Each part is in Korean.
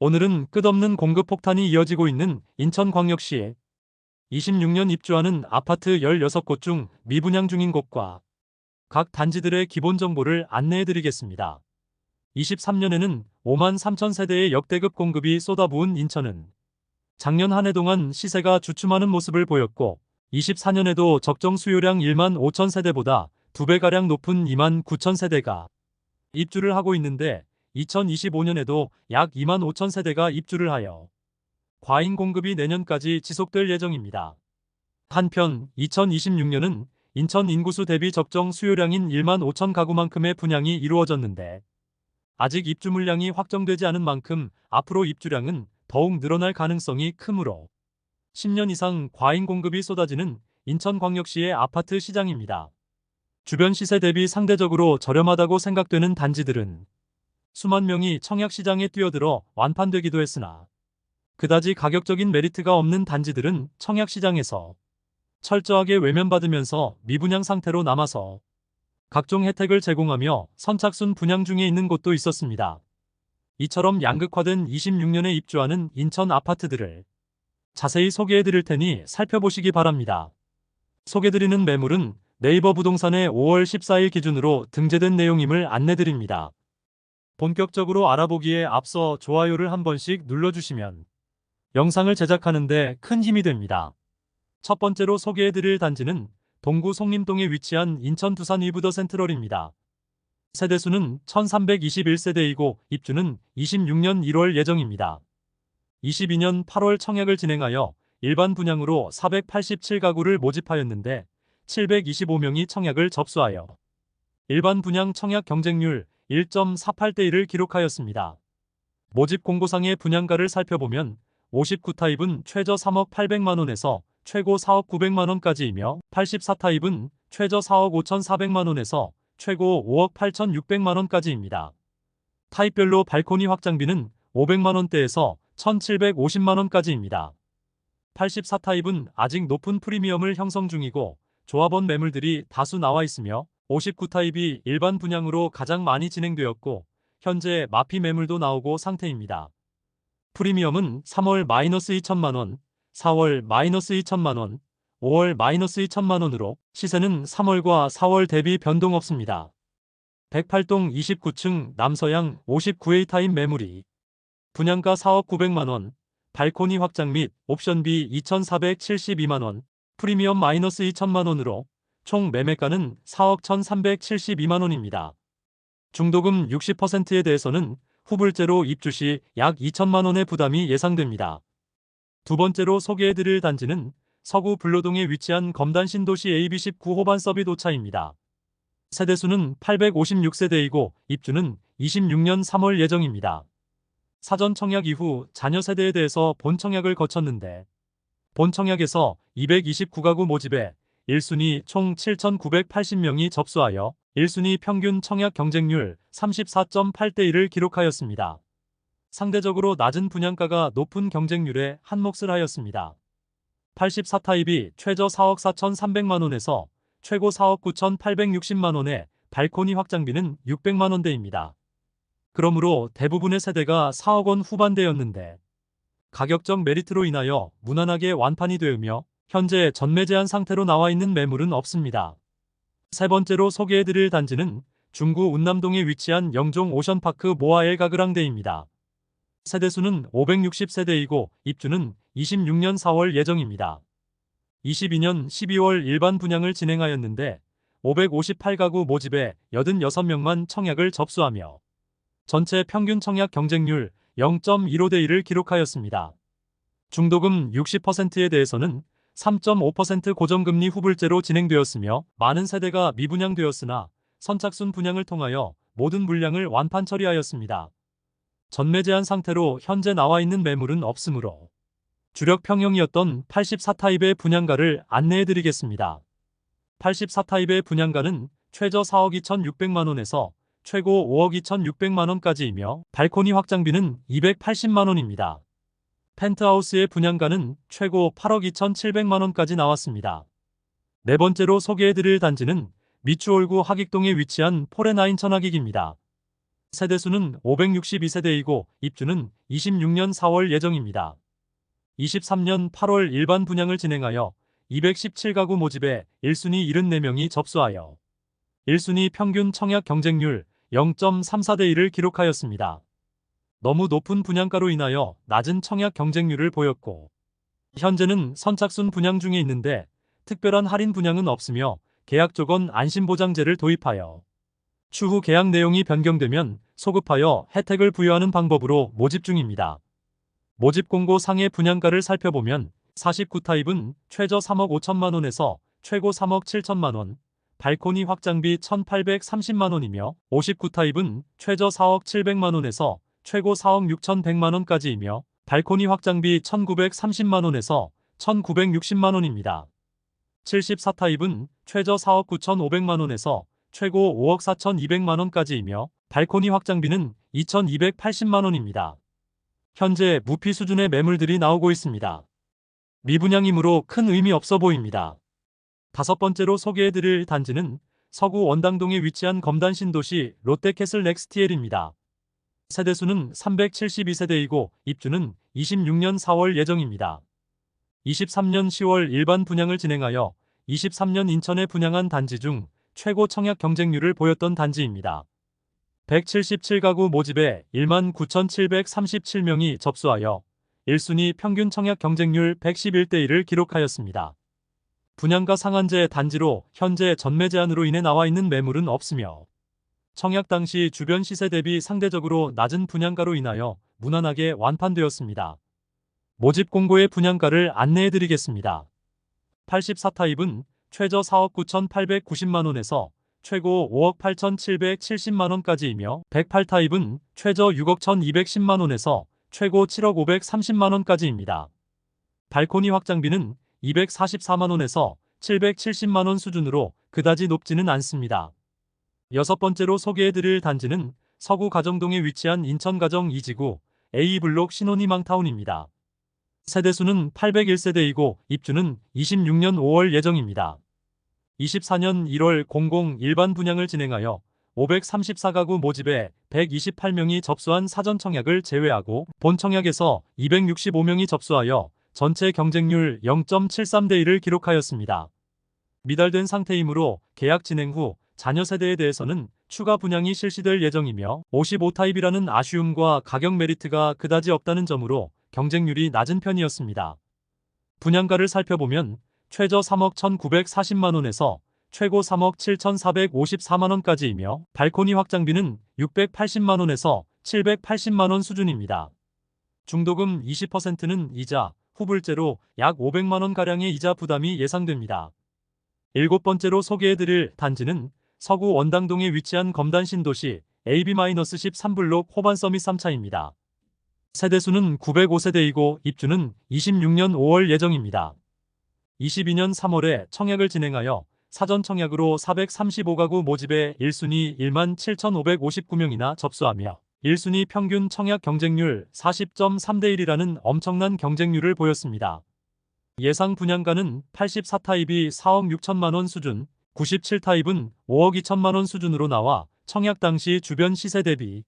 오늘은 끝없는 공급 폭탄이 이어지고 있는 인천광역시에 26년 입주하는 아파트 16곳 중 미분양 중인 곳과 각 단지들의 기본 정보를 안내해 드리겠습니다. 23년에는 5만 3천 세대의 역대급 공급이 쏟아부은 인천은 작년 한 해 동안 시세가 주춤하는 모습을 보였고 24년에도 적정 수요량 1만 5천 세대보다 2배가량 높은 2만 9천 세대가 입주를 하고 있는데 2025년에도 약 2만 5천 세대가 입주를 하여 과잉 공급이 내년까지 지속될 예정입니다. 한편 2026년은 인천 인구수 대비 적정 수요량인 1만 5천 가구만큼의 분양이 이루어졌는데 아직 입주 물량이 확정되지 않은 만큼 앞으로 입주량은 더욱 늘어날 가능성이 크므로 10년 이상 과잉 공급이 쏟아지는 인천광역시의 아파트 시장입니다. 주변 시세 대비 상대적으로 저렴하다고 생각되는 단지들은 수만 명이 청약시장에 뛰어들어 완판되기도 했으나 그다지 가격적인 메리트가 없는 단지들은 청약시장에서 철저하게 외면받으면서 미분양 상태로 남아서 각종 혜택을 제공하며 선착순 분양 중에 있는 곳도 있었습니다. 이처럼 양극화된 26년에 입주하는 인천 아파트들을 자세히 소개해드릴 테니 살펴보시기 바랍니다. 소개드리는 매물은 네이버 부동산의 5월 14일 기준으로 등재된 내용임을 안내드립니다. 본격적으로 알아보기에 앞서 좋아요를 한 번씩 눌러주시면 영상을 제작하는데 큰 힘이 됩니다. 첫 번째로 소개해드릴 단지는 동구 송림동에 위치한 인천 두산 위브더 센트럴입니다. 세대수는 1321세대이고 입주는 26년 1월 예정입니다. 22년 8월 청약을 진행하여 일반 분양으로 487가구를 모집하였는데 725명이 청약을 접수하여 일반 분양 청약 경쟁률 1.48대 1을 기록하였습니다. 모집 공고상의 분양가를 살펴보면 59타입은 최저 3억 800만원에서 최고 4억 900만원까지이며 84타입은 최저 4억 5,400만원에서 최고 5억 8,600만원까지입니다. 타입별로 발코니 확장비는 500만원대에서 1,750만원까지입니다. 84타입은 아직 높은 프리미엄을 형성 중이고 조합원 매물들이 다수 나와 있으며 59타입이 일반 분양으로 가장 많이 진행되었고 현재 마피 매물도 나오고 상태입니다. 프리미엄은 3월 -2천만원, 4월 -2천만원, 5월 -2천만원으로 시세는 3월과 4월 대비 변동 없습니다. 108동 29층 남서양 59A 타입 매물이 분양가 4억 900만원, 발코니 확장 및 옵션비 2,472만원, 프리미엄 -2천만원으로 총 매매가는 4억 1,372만원입니다. 중도금 60%에 대해서는 후불제로 입주 시 약 2천만원의 부담이 예상됩니다. 두 번째로 소개해드릴 단지는 서구 불로동에 위치한 검단 신도시 AB19 호반 서비도차입니다. 세대수는 856세대이고 입주는 26년 3월 예정입니다. 사전 청약 이후 자녀 세대에 대해서 본 청약을 거쳤는데 본 청약에서 229가구 모집에 1순위 총 7,980명이 접수하여 1순위 평균 청약 경쟁률 34.8대 1을 기록하였습니다. 상대적으로 낮은 분양가가 높은 경쟁률에 한몫을 하였습니다. 84타입이 최저 4억 4,300만원에서 최고 4억 9,860만원에 발코니 확장비는 600만원대입니다. 그러므로 대부분의 세대가 4억 원 후반대였는데 가격적 메리트로 인하여 무난하게 완판이 되으며 현재 전매 제한 상태로 나와 있는 매물은 없습니다. 세 번째로 소개해드릴 단지는 중구 운남동에 위치한 영종 오션파크 모아엘 가그랑데입니다. 세대수는 560세대이고 입주는 26년 4월 예정입니다. 22년 12월 일반 분양을 진행하였는데 558가구 모집에 86명만 청약을 접수하며 전체 평균 청약 경쟁률 0.15대 1을 기록하였습니다. 중도금 60%에 대해서는 3.5% 고정금리 후불제로 진행되었으며 많은 세대가 미분양되었으나 선착순 분양을 통하여 모든 물량을 완판 처리하였습니다. 전매 제한 상태로 현재 나와 있는 매물은 없으므로 주력 평형이었던 84타입의 분양가를 안내해드리겠습니다. 84타입의 분양가는 최저 4억 2,600만원에서 최고 5억 2,600만원까지이며 발코니 확장비는 280만원입니다. 펜트하우스의 분양가는 최고 8억 2,700만원까지 나왔습니다. 네 번째로 소개해드릴 단지는 미추홀구 하익동에 위치한 포레나인 천하익입니다. 세대수는 562세대이고 입주는 26년 4월 예정입니다. 23년 8월 일반 분양을 진행하여 217가구 모집에 1순위 74명이 접수하여 1순위 평균 청약 경쟁률 0.34대 1을 기록하였습니다. 너무 높은 분양가로 인하여 낮은 청약 경쟁률을 보였고 현재는 선착순 분양 중에 있는데 특별한 할인 분양은 없으며 계약 조건 안심보장제를 도입하여 추후 계약 내용이 변경되면 소급하여 혜택을 부여하는 방법으로 모집 중입니다. 모집 공고 상의 분양가를 살펴보면 49타입은 최저 3억 5천만 원에서 최고 3억 7천만 원, 발코니 확장비 1,830만 원이며 59타입은 최저 4억 700만 원에서 최고 4억 6,100만 원까지이며 발코니 확장비 1,930만 원에서 1,960만 원입니다. 74타입은 최저 4억 9,500만 원에서 최고 5억 4,200만 원까지이며 발코니 확장비는 2,280만 원입니다. 현재 무피 수준의 매물들이 나오고 있습니다. 미분양이므로 큰 의미 없어 보입니다. 다섯 번째로 소개해드릴 단지는 서구 원당동에 위치한 검단 신도시 롯데캐슬 넥스티엘입니다. 세대수는 372세대이고 입주는 26년 4월 예정입니다. 23년 10월 일반 분양을 진행하여 23년 인천에 분양한 단지 중 최고 청약 경쟁률을 보였던 단지입니다. 177가구 모집에 19,737명이 접수하여 1순위 평균 청약 경쟁률 111대 1을 기록하였습니다. 분양가 상한제 단지로 현재 전매 제한으로 인해 나와 있는 매물은 없으며 청약 당시 주변 시세 대비 상대적으로 낮은 분양가로 인하여 무난하게 완판되었습니다. 모집 공고의 분양가를 안내해 드리겠습니다. 84타입은 최저 4억 9,890만 원에서 최고 5억 8,770만 원까지이며 108타입은 최저 6억 1,210만 원에서 최고 7억 530만 원까지입니다. 발코니 확장비는 244만 원에서 770만 원 수준으로 그다지 높지는 않습니다. 여섯 번째로 소개해드릴 단지는 서구 가정동에 위치한 인천가정 2지구 A블록 신혼희망타운입니다. 세대수는 801세대이고 입주는 26년 5월 예정입니다. 24년 1월 00 일반 분양을 진행하여 534가구 모집에 128명이 접수한 사전 청약을 제외하고 본 청약에서 265명이 접수하여 전체 경쟁률 0.73대 1을 기록하였습니다. 미달된 상태이므로 계약 진행 후 자녀 세대에 대해서는 추가 분양이 실시될 예정이며 55타입이라는 아쉬움과 가격 메리트가 그다지 없다는 점으로 경쟁률이 낮은 편이었습니다. 분양가를 살펴보면 최저 3억 1,940만 원에서 최고 3억 7,454만 원까지이며 발코니 확장비는 680만 원에서 780만 원 수준입니다. 중도금 20%는 이자, 후불제로 약 500만 원가량의 이자 부담이 예상됩니다. 일곱 번째로 소개해드릴 단지는 서구 원당동에 위치한 검단 신도시 AB-13블록 호반 서밋 3차입니다. 세대수는 905세대이고 입주는 26년 5월 예정입니다. 22년 3월에 청약을 진행하여 사전 청약으로 435가구 모집에 1순위 17,559명이나 접수하며 1순위 평균 청약 경쟁률 40.3대 1이라는 엄청난 경쟁률을 보였습니다. 예상 분양가는 84타입이 4억 6천만 원 수준, 97타입은 5억 2천만 원 수준으로 나와 청약 당시 주변 시세 대비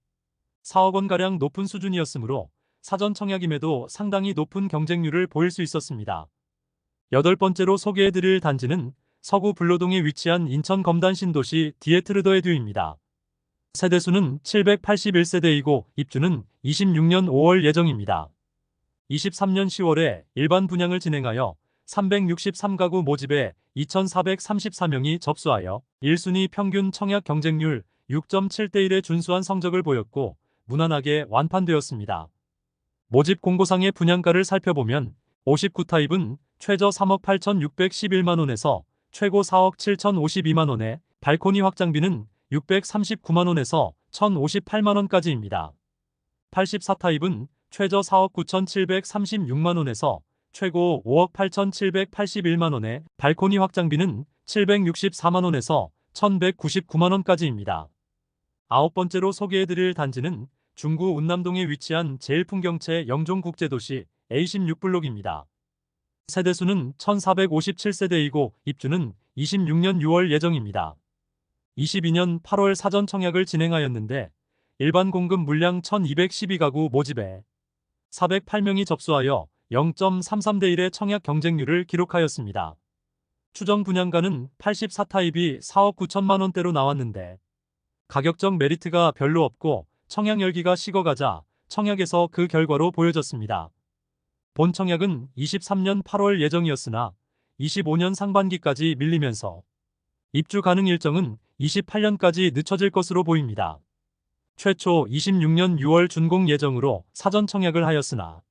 4억 원가량 높은 수준이었으므로 사전 청약임에도 상당히 높은 경쟁률을 보일 수 있었습니다. 여덟 번째로 소개해드릴 단지는 서구 불로동에 위치한 인천 검단 신도시 디에트르더에듀입니다. 세대수는 781세대이고 입주는 26년 5월 예정입니다. 23년 10월에 일반 분양을 진행하여 363가구 모집에 2,434명이 접수하여 1순위 평균 청약 경쟁률 6.7대 1에 준수한 성적을 보였고 무난하게 완판되었습니다. 모집 공고상의 분양가를 살펴보면 59타입은 최저 3억 8,611만 원에서 최고 4억 7,052만 원에 발코니 확장비는 639만 원에서 1,058만 원까지입니다. 84타입은 최저 4억 9,736만 원에서 최고 5억 8,781만 원에 발코니 확장비는 764만 원에서 1,199만 원까지입니다. 아홉 번째로 소개해드릴 단지는 중구 운남동에 위치한 제일풍경채 영종국제도시 A16블록입니다. 세대수는 1,457세대이고 입주는 26년 6월 예정입니다. 22년 8월 사전 청약을 진행하였는데 일반 공급 물량 1212가구 모집에 408명이 접수하여 0.33대 1의 청약 경쟁률을 기록하였습니다. 추정 분양가는 84타입이 4억 9천만 원대로 나왔는데 가격적 메리트가 별로 없고 청약 열기가 식어가자 청약에서 그 결과로 보여졌습니다. 본 청약은 23년 8월 예정이었으나 25년 상반기까지 밀리면서 입주 가능 일정은 28년까지 늦춰질 것으로 보입니다. 최초 26년 6월 준공 예정으로 사전 청약을 하였으나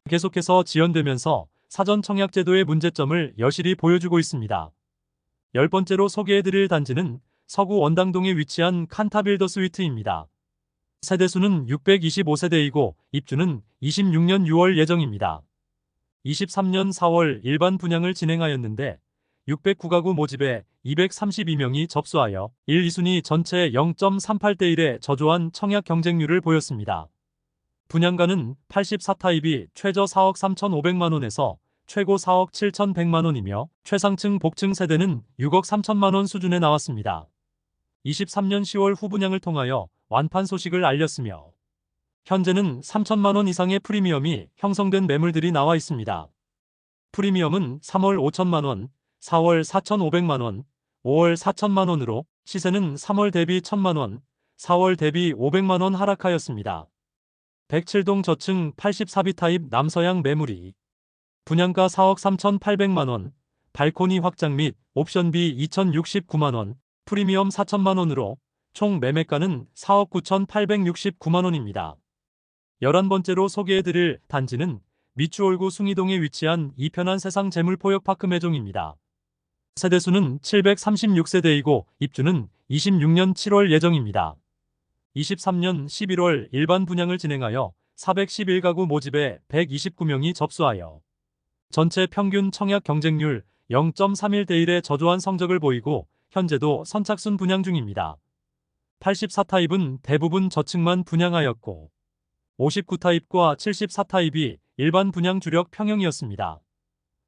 계속해서 지연되면서 사전 청약 제도의 문제점을 여실히 보여주고 있습니다. 10번째로 소개해드릴 단지는 서구 원당동에 위치한 칸타빌더 스위트입니다. 세대수는 625세대이고 입주는 26년 6월 예정입니다. 23년 4월 일반 분양을 진행하였는데 609가구 모집에 232명이 접수하여 1, 2순위 전체 0.38대 1의 저조한 청약 경쟁률을 보였습니다. 분양가는 84타입이 최저 4억 3,500만 원에서 최고 4억 7,100만 원이며 최상층 복층 세대는 6억 3천만 원 수준에 나왔습니다. 23년 10월 후분양을 통하여 완판 소식을 알렸으며 현재는 3천만 원 이상의 프리미엄이 형성된 매물들이 나와 있습니다. 프리미엄은 3월 5천만 원, 4월 4,500만 원, 5월 4천만 원으로 시세는 3월 대비 1천만 원, 4월 대비 500만 원 하락하였습니다. 107동 저층 84B 타입 남서양 매물이 분양가 4억 3,800만 원, 발코니 확장 및 옵션비 2,069만 원, 프리미엄 4천만 원으로 총 매매가는 4억 9,869만 원입니다. 11번째로 소개해드릴 단지는 미추홀구 숭이동에 위치한 이편한 세상 재물포역파크 매종입니다. 세대수는 736세대이고 입주는 26년 7월 예정입니다. 23년 11월 일반 분양을 진행하여 411가구 모집에 129명이 접수하여 전체 평균 청약 경쟁률 0.31대 1의 저조한 성적을 보이고 현재도 선착순 분양 중입니다. 84타입은 대부분 저층만 분양하였고 59타입과 74타입이 일반 분양 주력 평형이었습니다.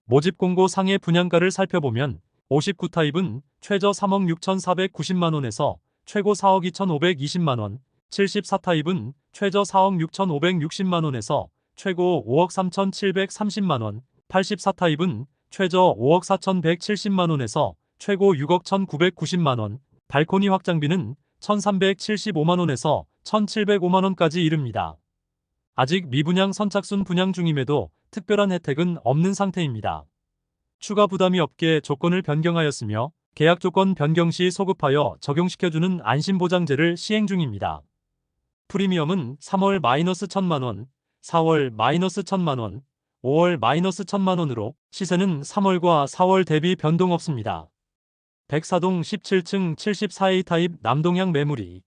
모집 공고 상의 분양가를 살펴보면 59타입은 최저 3억 6,490만 원에서 최고 4억 2,520만 원, 74타입은 최저 4억 6,560만 원에서 최고 5억 3,730만 원, 84타입은 최저 5억 4,170만 원에서 최고 6억 1,990만 원, 발코니 확장비는 1,375만 원에서 1,705만 원까지 이릅니다. 아직 미분양 선착순 분양 중임에도 특별한 혜택은 없는 상태입니다. 추가 부담이 없게 조건을 변경하였으며 계약 조건 변경 시 소급하여 적용시켜주는 안심보장제를 시행 중입니다. 프리미엄은 3월 마이너스 1천만 원, 4월 마이너스 1천만 원, 5월 마이너스 1천만 원으로 시세는 3월과 4월 대비 변동 없습니다. 104동 17층 74A 타입 남동향 매물이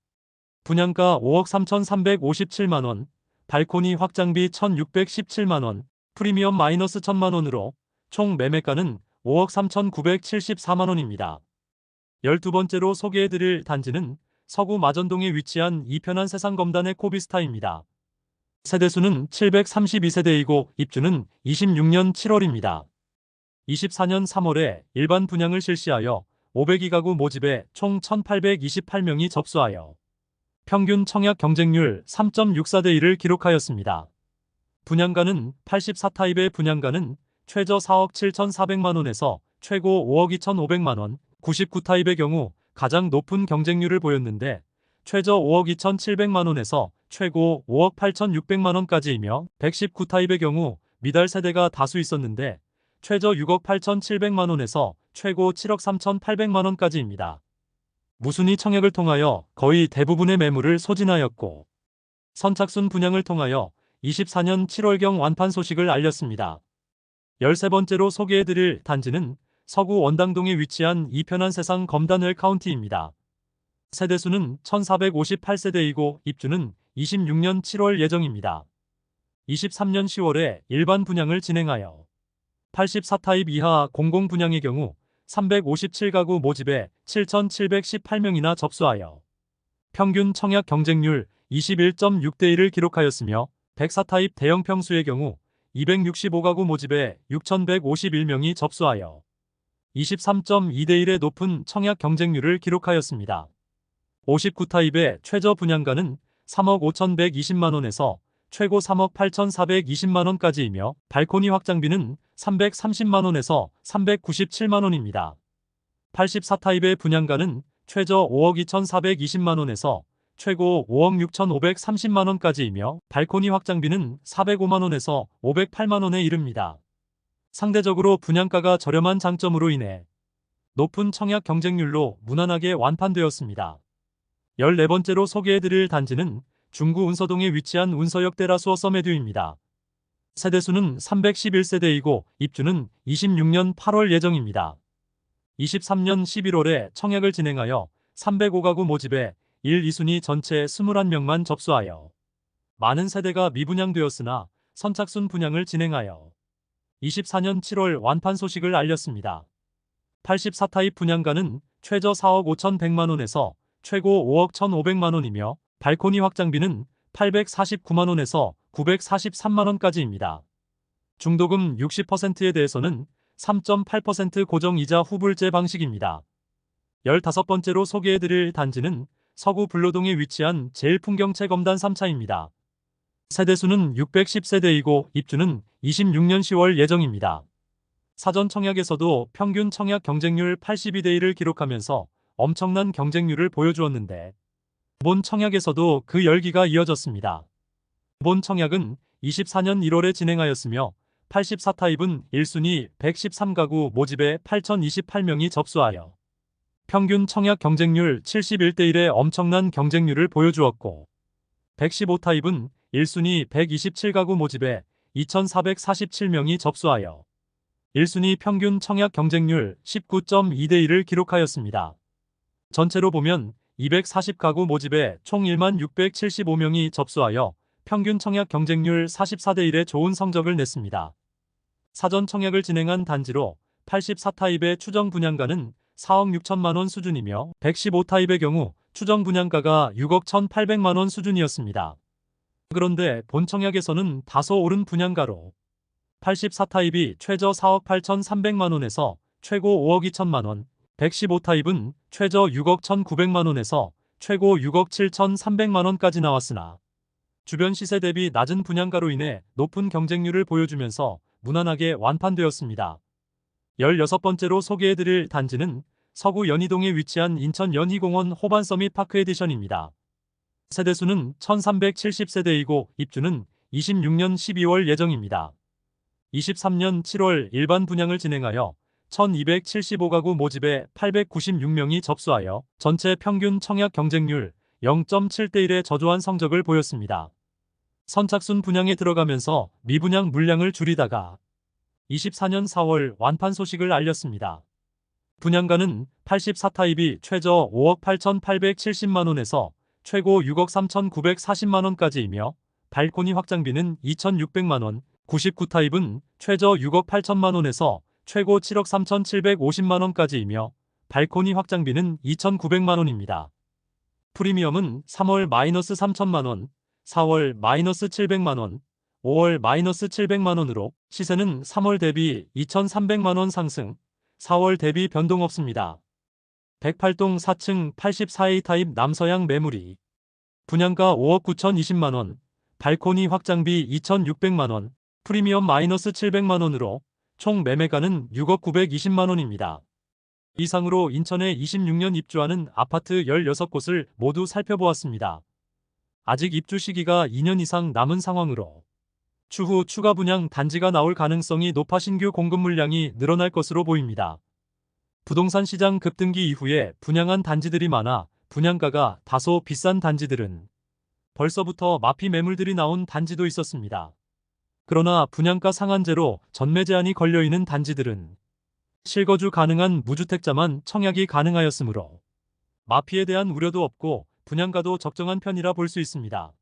분양가 5억 3,357만 원, 발코니 확장비 1,617만 원, 프리미엄 마이너스 1천만 원으로 총 매매가는 5억 3,974만 원입니다. 12번째로 소개해드릴 단지는 서구 마전동에 위치한 이편한 세상검단의 코비스타입니다. 세대수는 732세대이고 입주는 26년 7월입니다. 24년 3월에 일반 분양을 실시하여 502가구 모집에 총 1,828명이 접수하여 평균 청약 경쟁률 3.64대 1을 기록하였습니다. 분양가는 84타입의 분양가는 최저 4억 7,400만 원에서 최고 5억 2,500만 원, 99타입의 경우 가장 높은 경쟁률을 보였는데 최저 5억 2,700만 원에서 최고 5억 8,600만 원까지이며 119타입의 경우 미달 세대가 다수 있었는데 최저 6억 8,700만 원에서 최고 7억 3,800만 원까지입니다. 무순위 청약을 통하여 거의 대부분의 매물을 소진하였고 선착순 분양을 통하여 24년 7월경 완판 소식을 알렸습니다. 13번째로 소개해드릴 단지는 서구 원당동에 위치한 이편한 세상 검단웰 카운티입니다. 세대수는 1,458세대이고 입주는 26년 7월 예정입니다. 23년 10월에 일반 분양을 진행하여 84타입 이하 공공분양의 경우 357가구 모집에 7,718명이나 접수하여 평균 청약 경쟁률 21.6대 1을 기록하였으며 104타입 대형 평수의 경우 265가구 모집에 6,151명이 접수하여 23.2대 1의 높은 청약 경쟁률을 기록하였습니다. 59타입의 최저 분양가는 3억 5,120만원에서 최고 3억 8,420만원까지이며 발코니 확장비는 330만원에서 397만원입니다. 84타입의 분양가는 최저 5억 2,420만원에서 최고 5억 6,530만원까지이며 발코니 확장비는 405만원에서 508만원에 이릅니다. 상대적으로 분양가가 저렴한 장점으로 인해 높은 청약 경쟁률로 무난하게 완판되었습니다. 14번째로 소개해드릴 단지는 중구 운서동에 위치한 운서역 테라수어 서메듀입니다. 세대수는 311세대이고 입주는 26년 8월 예정입니다. 23년 11월에 청약을 진행하여 305가구 모집에 1, 2순위 전체 21명만 접수하여 많은 세대가 미분양되었으나 선착순 분양을 진행하여 24년 7월 완판 소식을 알렸습니다. 84타입 분양가는 최저 4억 5,100만원에서 최고 5억 1,500만원이며 발코니 확장비는 849만원에서 943만원까지입니다. 중도금 60%에 대해서는 3.8% 고정이자 후불제 방식입니다. 15번째로 소개해드릴 단지는 서구 불로동에 위치한 제일풍경채검단 3차입니다. 세대수는 610세대이고 입주는 26년 10월 예정입니다. 사전 청약에서도 평균 청약 경쟁률 82대 1을 기록하면서 엄청난 경쟁률을 보여주었는데 본 청약에서도 그 열기가 이어졌습니다. 본 청약은 24년 1월에 진행하였으며 84타입은 1순위 113가구 모집에 8,028명이 접수하여 평균 청약 경쟁률 71대 1의 엄청난 경쟁률을 보여주었고 115타입은 1순위 127가구 모집에 2,447명이 접수하여 1순위 평균 청약 경쟁률 19.2대 1을 기록하였습니다. 전체로 보면 240가구 모집에 총 1675명이 접수하여 평균 청약 경쟁률 44대 1의 좋은 성적을 냈습니다. 사전 청약을 진행한 단지로 84타입의 추정 분양가는 4억 6천만원 수준이며 115타입의 경우 추정 분양가가 6억 1,800만원 수준이었습니다. 그런데 본 청약에서는 다소 오른 분양가로 84타입이 최저 4억 8,300만원에서 최고 5억 2천만원, 115타입은 최저 6억 1,900만원에서 최고 6억 7,300만원까지 나왔으나 주변 시세 대비 낮은 분양가로 인해 높은 경쟁률을 보여주면서 무난하게 완판되었습니다. 16번째로 소개해드릴 단지는 서구 연희동에 위치한 인천 연희공원 호반서밋 파크 에디션입니다. 세대수는 1370세대이고 입주는 26년 12월 예정입니다. 23년 7월 일반 분양을 진행하여 1275가구 모집에 896명이 접수하여 전체 평균 청약 경쟁률 0.7대 1의 저조한 성적을 보였습니다. 선착순 분양에 들어가면서 미분양 물량을 줄이다가 24년 4월 완판 소식을 알렸습니다. 분양가는 84타입이 최저 5억 8,870만원에서 최고 6억 3,940만원까지이며 발코니 확장비는 2,600만원, 99타입은 최저 6억 8천만원에서 최고 7억 3,750만원까지이며 발코니 확장비는 2,900만원입니다. 프리미엄은 3월 마이너스 3천만원, 4월 마이너스 700만원, 5월 마이너스 700만원으로 시세는 3월 대비 2,300만원 상승, 4월 대비 변동 없습니다. 108동 4층 84A 타입 남서양 매물이 분양가 5억 9,020만원, 발코니 확장비 2,600만원, 프리미엄 마이너스 700만원으로 총 매매가는 6억 920만원입니다. 이상으로 인천에 26년 입주하는 아파트 16곳을 모두 살펴보았습니다. 아직 입주 시기가 2년 이상 남은 상황으로 추후 추가 분양 단지가 나올 가능성이 높아 신규 공급 물량이 늘어날 것으로 보입니다. 부동산 시장 급등기 이후에 분양한 단지들이 많아 분양가가 다소 비싼 단지들은 벌써부터 마피 매물들이 나온 단지도 있었습니다. 그러나 분양가 상한제로 전매 제한이 걸려있는 단지들은 실거주 가능한 무주택자만 청약이 가능하였으므로 마피에 대한 우려도 없고 분양가도 적정한 편이라 볼 수 있습니다.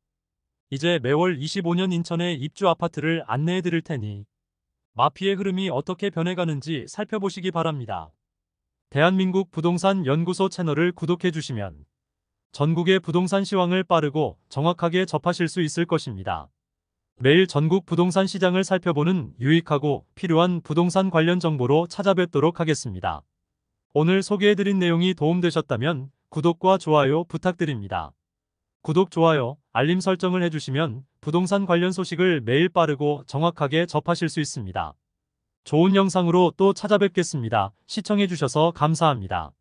이제 매월 25년 인천의 입주 아파트를 안내해 드릴 테니 마피의 흐름이 어떻게 변해가는지 살펴보시기 바랍니다. 대한민국 부동산 연구소 채널을 구독해 주시면 전국의 부동산 시황을 빠르고 정확하게 접하실 수 있을 것입니다. 매일 전국 부동산 시장을 살펴보는 유익하고 필요한 부동산 관련 정보로 찾아뵙도록 하겠습니다. 오늘 소개해드린 내용이 도움되셨다면 구독과 좋아요 부탁드립니다. 구독, 좋아요, 알림 설정을 해주시면 부동산 관련 소식을 매일 빠르고 정확하게 접하실 수 있습니다. 좋은 영상으로 또 찾아뵙겠습니다. 시청해주셔서 감사합니다.